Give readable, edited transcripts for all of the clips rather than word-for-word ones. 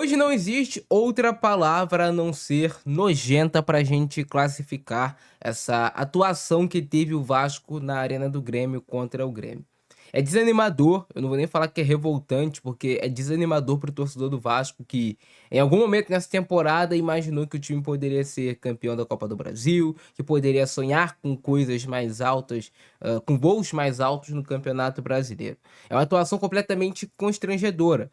Hoje não existe outra palavra a não ser nojenta para a gente classificar essa atuação que teve o Vasco na Arena do Grêmio contra o Grêmio. É desanimador, eu não vou nem falar que é revoltante, porque é desanimador para o torcedor do Vasco que, em algum momento nessa temporada, imaginou que o time poderia ser campeão da Copa do Brasil, que poderia sonhar com coisas mais altas, com voos mais altos no Campeonato Brasileiro. É uma atuação completamente constrangedora.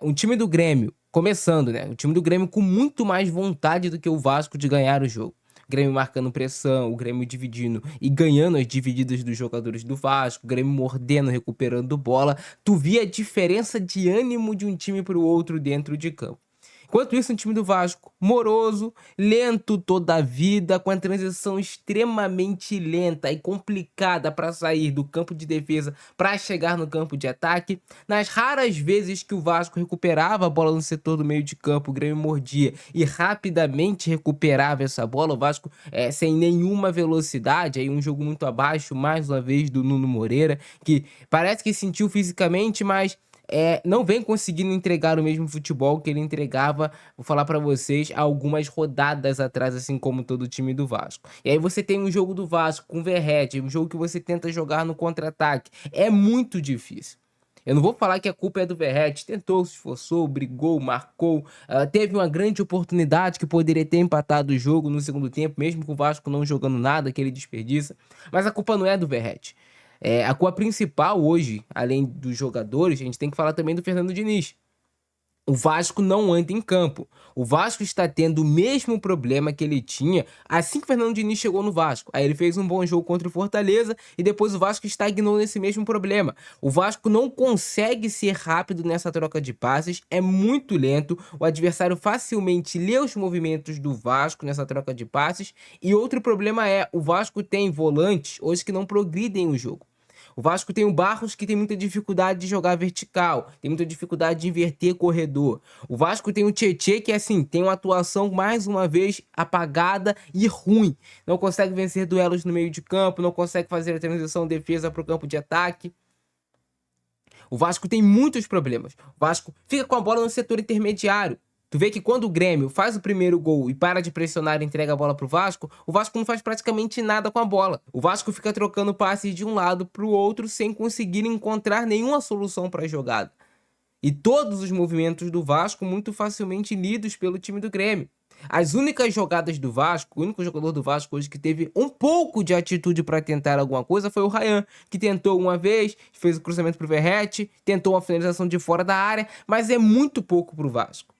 Um time do Grêmio, começando, né? O time do Grêmio com muito mais vontade do que o Vasco de ganhar o jogo. O Grêmio marcando pressão, o Grêmio dividindo e ganhando as divididas dos jogadores do Vasco, o Grêmio mordendo, recuperando bola. Tu via a diferença de ânimo de um time para o outro dentro de campo. Enquanto isso, um time do Vasco, moroso, lento toda a vida, com a transição extremamente lenta e complicada para sair do campo de defesa para chegar no campo de ataque. Nas raras vezes que o Vasco recuperava a bola no setor do meio de campo, o Grêmio mordia e rapidamente recuperava essa bola. O Vasco sem nenhuma velocidade, aí um jogo muito abaixo, mais uma vez, do Nuno Moreira, que parece que sentiu fisicamente, mas não vem conseguindo entregar o mesmo futebol que ele entregava, vou falar pra vocês, há algumas rodadas atrás, assim como todo o time do Vasco. E aí você tem um jogo do Vasco com o Verratti, um jogo que você tenta jogar no contra-ataque. É muito difícil. Eu não vou falar que a culpa é do Verratti, tentou, se esforçou, brigou, marcou, teve uma grande oportunidade que poderia ter empatado o jogo no segundo tempo, mesmo com o Vasco não jogando nada, que ele desperdiça, mas a culpa não é do Verratti. A culpa principal hoje, além dos jogadores, a gente tem que falar também do Fernando Diniz. O Vasco não anda em campo. O Vasco está tendo o mesmo problema que ele tinha assim que o Fernando Diniz chegou no Vasco. Aí ele fez um bom jogo contra o Fortaleza e depois o Vasco estagnou nesse mesmo problema. O Vasco não consegue ser rápido nessa troca de passes, é muito lento. O adversário facilmente lê os movimentos do Vasco nessa troca de passes. E outro problema o Vasco tem volantes hoje que não progridem o jogo. O Vasco tem o Barros, que tem muita dificuldade de jogar vertical, tem muita dificuldade de inverter corredor. O Vasco tem o Tietê, que assim, tem uma atuação mais uma vez apagada e ruim. Não consegue vencer duelos no meio de campo, não consegue fazer a transição defesa para o campo de ataque. O Vasco tem muitos problemas. O Vasco fica com a bola no setor intermediário. Tu vê que quando o Grêmio faz o primeiro gol e para de pressionar e entrega a bola pro Vasco, o Vasco não faz praticamente nada com a bola. O Vasco fica trocando passes de um lado pro outro sem conseguir encontrar nenhuma solução para a jogada. E todos os movimentos do Vasco muito facilmente lidos pelo time do Grêmio. As únicas jogadas do Vasco, o único jogador do Vasco hoje que teve um pouco de atitude para tentar alguma coisa foi o Ryan, que tentou uma vez, fez o cruzamento pro Verratti, tentou uma finalização de fora da área, mas é muito pouco pro Vasco.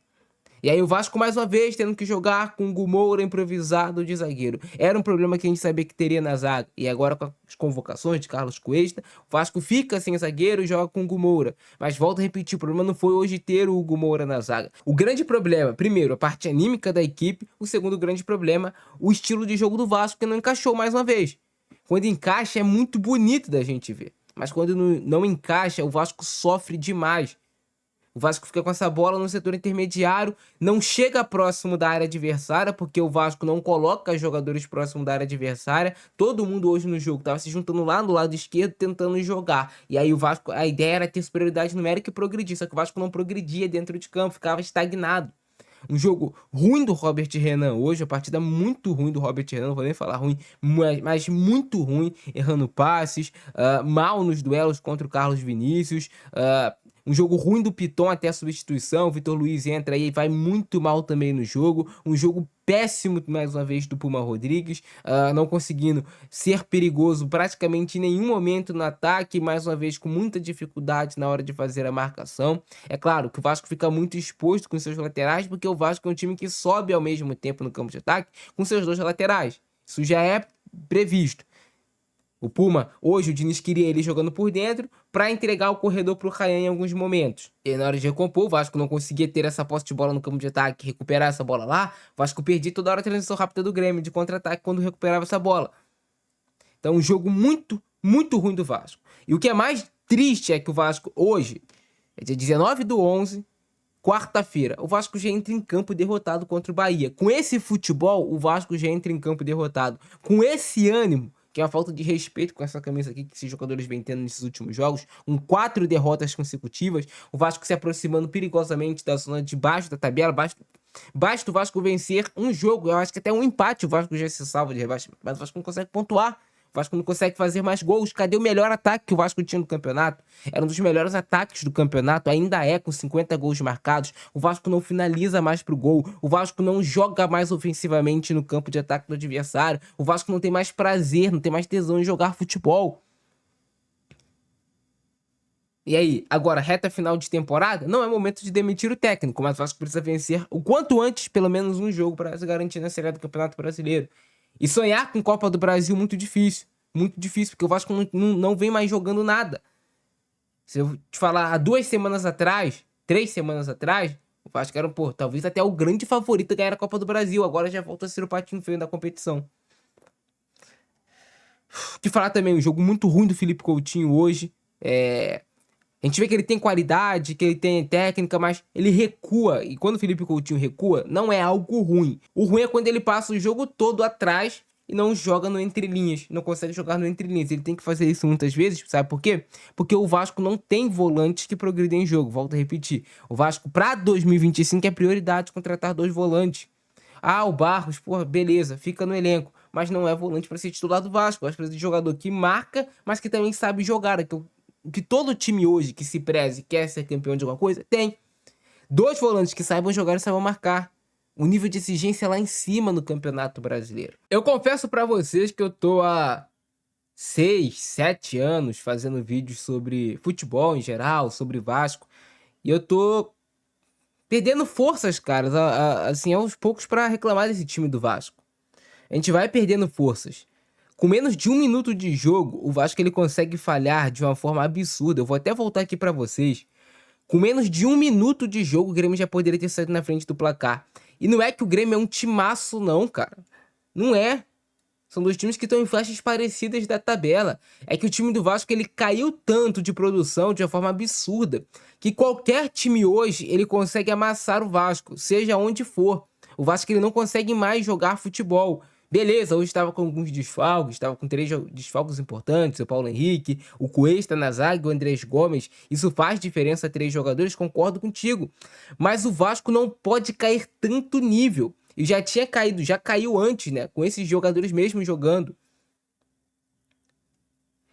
E aí o Vasco mais uma vez tendo que jogar com o Hugo Moura improvisado de zagueiro. Era um problema que a gente sabia que teria na zaga. E agora com as convocações de Carlos Cuesta, o Vasco fica sem zagueiro e joga com o Hugo Moura. Mas volto a repetir, o problema não foi hoje ter o Hugo Moura na zaga. O grande problema, primeiro, a parte anímica da equipe. O segundo grande problema, o estilo de jogo do Vasco, que não encaixou mais uma vez. Quando encaixa é muito bonito da gente ver. Mas quando não encaixa, o Vasco sofre demais. O Vasco fica com essa bola no setor intermediário, não chega próximo da área adversária, porque o Vasco não coloca jogadores próximo da área adversária. Todo mundo hoje no jogo estava se juntando lá no lado esquerdo, tentando jogar. E aí o Vasco, a ideia era ter superioridade numérica e progredir, só que o Vasco não progredia dentro de campo, ficava estagnado. Um jogo ruim do Robert Renan hoje, uma partida muito ruim do Robert Renan, não vou nem falar ruim, mas muito ruim, errando passes, mal nos duelos contra o Carlos Vinícius, um jogo ruim do Piton até a substituição. O Vitor Luiz entra aí e vai muito mal também no jogo. Um jogo péssimo, mais uma vez, do Puma Rodrigues, não conseguindo ser perigoso praticamente em nenhum momento no ataque, mais uma vez com muita dificuldade na hora de fazer a marcação. É claro que o Vasco fica muito exposto com seus laterais, porque o Vasco é um time que sobe ao mesmo tempo no campo de ataque com seus dois laterais. Isso já é previsto. O Puma, hoje o Diniz queria ele jogando por dentro para entregar o corredor para o Ryan em alguns momentos. E na hora de recompor, o Vasco não conseguia ter essa posse de bola no campo de ataque, recuperar essa bola lá. O Vasco perdia toda hora a transição rápida do Grêmio, de contra-ataque, quando recuperava essa bola. Então, um jogo muito, muito ruim do Vasco. E o que é mais triste é que o Vasco hoje, é dia 19/11, quarta-feira, o Vasco já entra em campo derrotado contra o Bahia. Com esse futebol, o Vasco já entra em campo derrotado. Com esse ânimo, que é uma falta de respeito com essa camisa aqui que esses jogadores vêm tendo nesses últimos jogos, 4 derrotas consecutivas, o Vasco se aproximando perigosamente da zona de baixo da tabela, basta o Vasco vencer um jogo, eu acho que até um empate o Vasco já se salva de rebaixamento, mas o Vasco não consegue pontuar. O Vasco não consegue fazer mais gols. Cadê o melhor ataque que o Vasco tinha no campeonato? Era um dos melhores ataques do campeonato, ainda é, com 50 gols marcados. O Vasco não finaliza mais pro gol. O Vasco não joga mais ofensivamente no campo de ataque do adversário. O Vasco não tem mais prazer, não tem mais tesão em jogar futebol. E aí, agora, reta final de temporada, não é momento de demitir o técnico, mas o Vasco precisa vencer o quanto antes, pelo menos um jogo, para se garantir na Série A do Campeonato Brasileiro. E sonhar com Copa do Brasil muito difícil, porque o Vasco não vem mais jogando nada. Se eu te falar, há 2 semanas atrás, 3 semanas atrás, o Vasco era, talvez até o grande favorito a ganhar a Copa do Brasil, agora já volta a ser o patinho feio da competição. De falar também, um jogo muito ruim do Felipe Coutinho hoje, a gente vê que ele tem qualidade, que ele tem técnica, mas ele recua. E quando o Felipe Coutinho recua, não é algo ruim. O ruim é quando ele passa o jogo todo atrás e não joga no entrelinhas. Não consegue jogar no entrelinhas. Ele tem que fazer isso muitas vezes, sabe por quê? Porque o Vasco não tem volantes que progridem em jogo. Volto a repetir. O Vasco, para 2025, é prioridade contratar 2 volantes. Ah, o Barros, beleza, fica no elenco. Mas não é volante para ser titular do Vasco. O Vasco precisa de jogador que marca, mas que também sabe jogar. Que todo time hoje que se preze quer ser campeão de alguma coisa, tem 2 volantes que saibam jogar e saibam marcar. O nível de exigência é lá em cima no Campeonato Brasileiro. Eu confesso pra vocês que eu tô há 6, 7 anos fazendo vídeos sobre futebol em geral, sobre Vasco, e eu tô perdendo forças, caras, assim, aos poucos pra reclamar desse time do Vasco. A gente vai perdendo forças. Com menos de 1 minuto de jogo, o Vasco ele consegue falhar de uma forma absurda. Eu vou até voltar aqui pra vocês. Com menos de 1 minuto de jogo, o Grêmio já poderia ter saído na frente do placar. E não é que o Grêmio é um timaço, não, cara. Não é. São 2 times que estão em faixas parecidas da tabela. É que o time do Vasco ele caiu tanto de produção de uma forma absurda que qualquer time hoje ele consegue amassar o Vasco, seja onde for. O Vasco ele não consegue mais jogar futebol. Beleza, hoje estava com alguns desfalques, estava com 3 desfalques importantes, o Paulo Henrique, o Cuesta na zaga, o Andrés Gomes. Isso faz diferença a 3 jogadores, concordo contigo. Mas o Vasco não pode cair tanto nível. E já tinha caído, já caiu antes, né? Com esses jogadores mesmo jogando.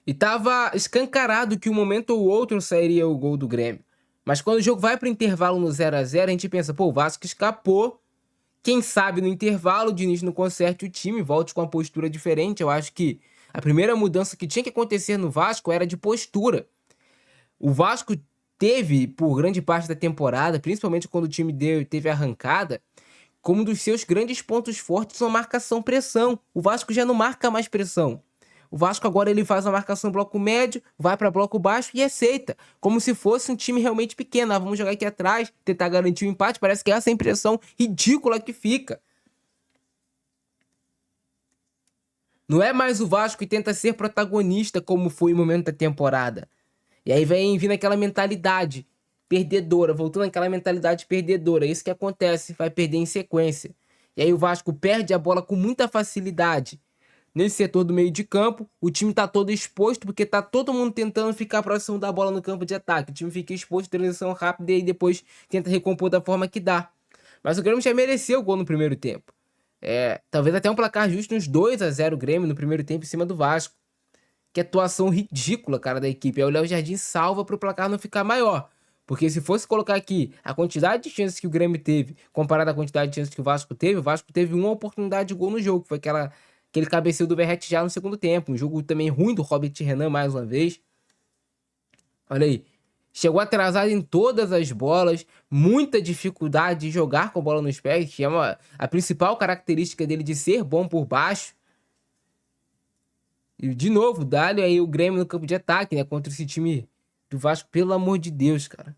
E tava escancarado que um momento ou outro sairia o gol do Grêmio. Mas quando o jogo vai para o intervalo no 0 a 0, a gente pensa, o Vasco escapou. Quem sabe no intervalo o Diniz não conserte o time, volte com uma postura diferente. Eu acho que a primeira mudança que tinha que acontecer no Vasco era de postura. O Vasco teve, por grande parte da temporada, principalmente quando o time teve arrancada, como um dos seus grandes pontos fortes uma marcação-pressão. O Vasco já não marca mais pressão. O Vasco agora ele faz uma marcação bloco médio, vai para bloco baixo e aceita. Como se fosse um time realmente pequeno. Vamos jogar aqui atrás, tentar garantir o empate. Parece que é essa impressão ridícula que fica. Não é mais o Vasco que tenta ser protagonista como foi no momento da temporada. E aí vem vindo aquela mentalidade perdedora, voltando àquela mentalidade perdedora. É isso que acontece, vai perder em sequência. E aí o Vasco perde a bola com muita facilidade. Nesse setor do meio de campo, o time tá todo exposto, porque tá todo mundo tentando ficar próximo da bola no campo de ataque. O time fica exposto, transição rápida e depois tenta recompor da forma que dá. Mas o Grêmio já mereceu o gol no primeiro tempo. Talvez até um placar justo, uns 2 a 0 o Grêmio no primeiro tempo em cima do Vasco. Que atuação ridícula, cara, da equipe. Aí o Léo Jardim salva pro placar não ficar maior. Porque se fosse colocar aqui a quantidade de chances que o Grêmio teve, comparada à quantidade de chances que o Vasco teve uma oportunidade de gol no jogo, que foi aquele cabeceio do Verratti já no segundo tempo. Um jogo também ruim do Robert Renan, mais uma vez. Olha aí. Chegou atrasado em todas as bolas. Muita dificuldade de jogar com a bola nos pés, que é a principal característica dele de ser bom por baixo. E de novo, dá-lhe aí o Grêmio no campo de ataque, né? Contra esse time do Vasco, pelo amor de Deus, cara.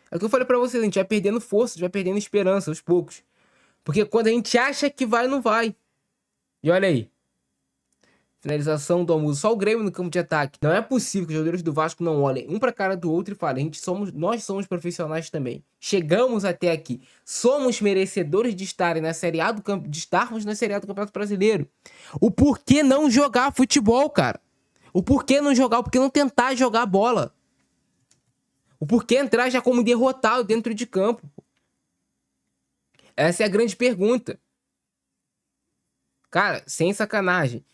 É o que eu falei pra vocês, a gente vai perdendo força, vai perdendo esperança aos poucos. Porque quando a gente acha que vai, não vai. E olha aí. Finalização do Almuso. Só o Grêmio no campo de ataque. Não é possível que os jogadores do Vasco não olhem um pra cara do outro e falem: nós somos profissionais também. Chegamos até aqui. Somos merecedores de estarem na Série A de estarmos na Série A do Campeonato Brasileiro. O porquê não jogar futebol, cara? O porquê não jogar? O porquê não tentar jogar bola? O porquê entrar já como derrotado dentro de campo? Essa é a grande pergunta. Cara, sem sacanagem.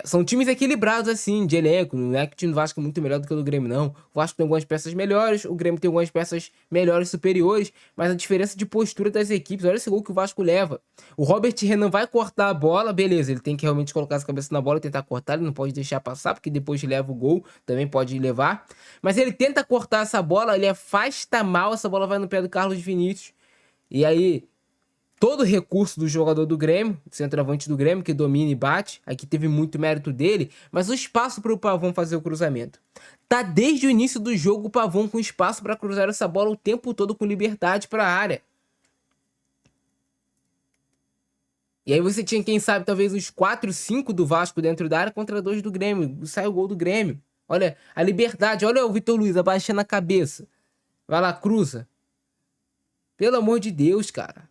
São times equilibrados, assim, de elenco. Não é que o time do Vasco é muito melhor do que o do Grêmio, não. O Vasco tem algumas peças melhores, o Grêmio tem algumas peças melhores, superiores, mas a diferença de postura das equipes, olha esse gol que o Vasco leva. O Robert Renan vai cortar a bola, beleza, ele tem que realmente colocar a cabeça na bola e tentar cortar, ele não pode deixar passar, porque depois leva o gol, também pode levar. Mas ele tenta cortar essa bola, ele afasta mal, essa bola vai no pé do Carlos Vinícius. E aí, todo o recurso do jogador do Grêmio, centroavante do Grêmio, que domina e bate, aqui teve muito mérito dele, mas o espaço para o Pavão fazer o cruzamento. Tá desde o início do jogo o Pavão com espaço para cruzar essa bola o tempo todo com liberdade para a área. E aí você tinha, quem sabe, talvez os 4, 5 do Vasco dentro da área contra 2 do Grêmio. Sai o gol do Grêmio. Olha a liberdade, olha o Vitor Luiz abaixando a cabeça. Vai lá, cruza. Pelo amor de Deus, cara.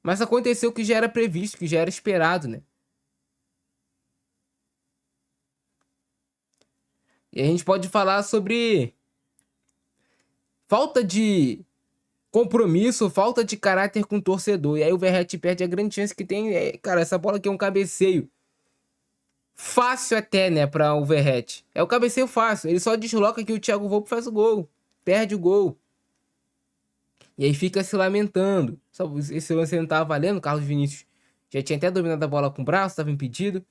Mas aconteceu o que já era previsto, que já era esperado, né? E a gente pode falar sobre falta de compromisso, falta de caráter com o torcedor. E aí o Verratti perde a grande chance que tem. Cara, essa bola aqui é um cabeceio fácil até, né, para o Verratti. É o cabeceio fácil. Ele só desloca que o Thiago Volpi faz o gol. Perde o gol. E aí fica se lamentando. Só esse lance não tava valendo. O Carlos Vinícius já tinha até dominado a bola com o braço, estava impedido.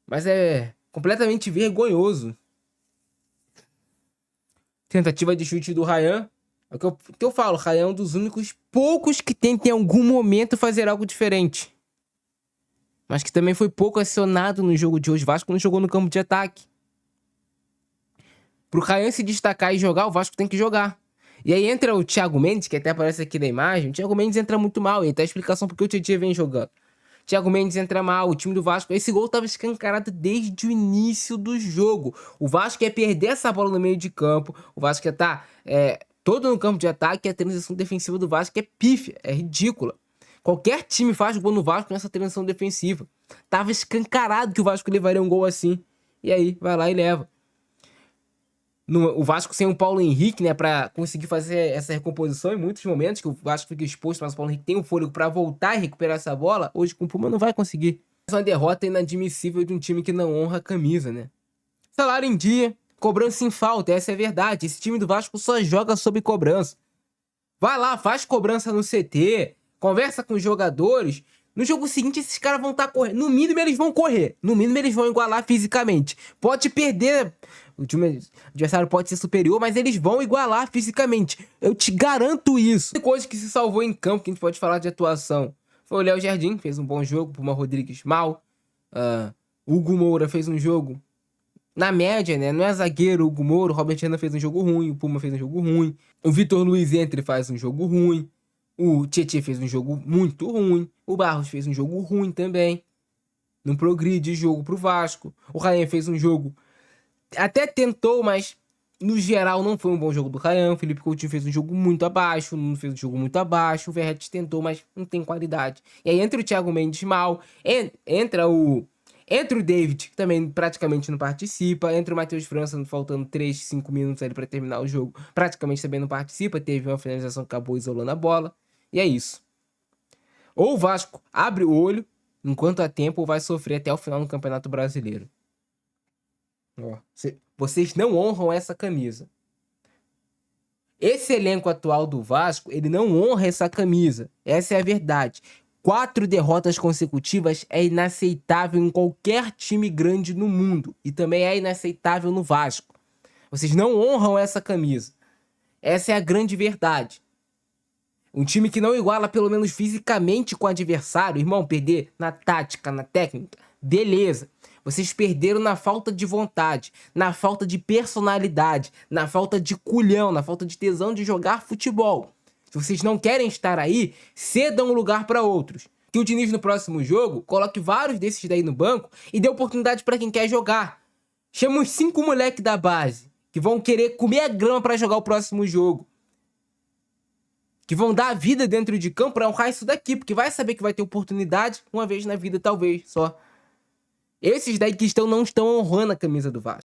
Mas é completamente vergonhoso. Tentativa de chute do Ryan. É o que eu falo. O Ryan é um dos únicos poucos que tenta em algum momento fazer algo diferente. Mas que também foi pouco acionado no jogo de hoje. O Vasco não jogou no campo de ataque. Pro Ryan se destacar e jogar, o Vasco tem que jogar. E aí entra o Thiago Mendes, que até aparece aqui na imagem. O Thiago Mendes entra muito mal. E tá a explicação porque o Tietchan vem jogando. O Thiago Mendes entra mal, o time do Vasco... Esse gol tava escancarado desde o início do jogo. O Vasco ia perder essa bola no meio de campo. O Vasco ia estar todo no campo de ataque. E a transição defensiva do Vasco é pífia, é ridícula. Qualquer time faz gol no Vasco nessa transição defensiva. Tava escancarado que o Vasco levaria um gol assim. E aí, vai lá e leva. O Vasco sem o Paulo Henrique, né, pra conseguir fazer essa recomposição em muitos momentos, que o Vasco fica exposto, mas o Paulo Henrique tem o fôlego pra voltar e recuperar essa bola, hoje com o Puma não vai conseguir. Essa é uma derrota inadmissível de um time que não honra a camisa, né? Salário em dia, cobrança em falta, essa é a verdade. Esse time do Vasco só joga sob cobrança. Vai lá, faz cobrança no CT, conversa com os jogadores. No jogo seguinte, esses caras vão estar correndo. No mínimo, eles vão correr. No mínimo, eles vão igualar fisicamente. Pode perder. O time adversário pode ser superior, mas eles vão igualar fisicamente. Eu te garanto isso. Coisa que se salvou em campo, que a gente pode falar de atuação, foi o Léo Jardim, fez um bom jogo. Puma Rodrigues mal. Hugo Moura fez um jogo na média, né? Não é zagueiro, o Hugo Moura. O Robert Renan fez um jogo ruim. O Puma fez um jogo ruim. O Vitor Luiz faz um jogo ruim. O Tietchan fez um jogo muito ruim. O Barros fez um jogo ruim também. Não progride jogo pro Vasco. O Ryan fez um jogo... Até tentou, mas no geral não foi um bom jogo do Ryan. O Felipe Coutinho fez um jogo muito abaixo. O Nuno fez um jogo muito abaixo. O Verratti tentou, mas não tem qualidade. E aí entra o Thiago Mendes mal. Entra o David, que também praticamente não participa. Entra o Matheus França, faltando 3, 5 minutos ali pra terminar o jogo. Praticamente também não participa. Teve uma finalização que acabou isolando a bola. E é isso. Ou o Vasco abre o olho enquanto há tempo, ou vai sofrer até o final do Campeonato Brasileiro. Vocês não honram essa camisa. Esse elenco atual do Vasco, ele não honra essa camisa. Essa é a verdade. 4 derrotas consecutivas é inaceitável em qualquer time grande no mundo. E também é inaceitável no Vasco. Vocês não honram essa camisa. Essa é a grande verdade. Um time que não iguala, pelo menos fisicamente, com o adversário. Irmão, perder na tática, na técnica, beleza. Vocês perderam na falta de vontade, na falta de personalidade, na falta de culhão, na falta de tesão de jogar futebol. Se vocês não querem estar aí, cedam o lugar para outros. que o Diniz no próximo jogo coloque vários desses daí no banco e dê oportunidade pra quem quer jogar. Chama uns 5 moleque da base que vão querer comer a grama pra jogar o próximo jogo. Que vão dar a vida dentro de campo pra honrar isso daqui, porque vai saber que vai ter oportunidade uma vez na vida, talvez, só. Esses daí que não estão honrando a camisa do Vasco.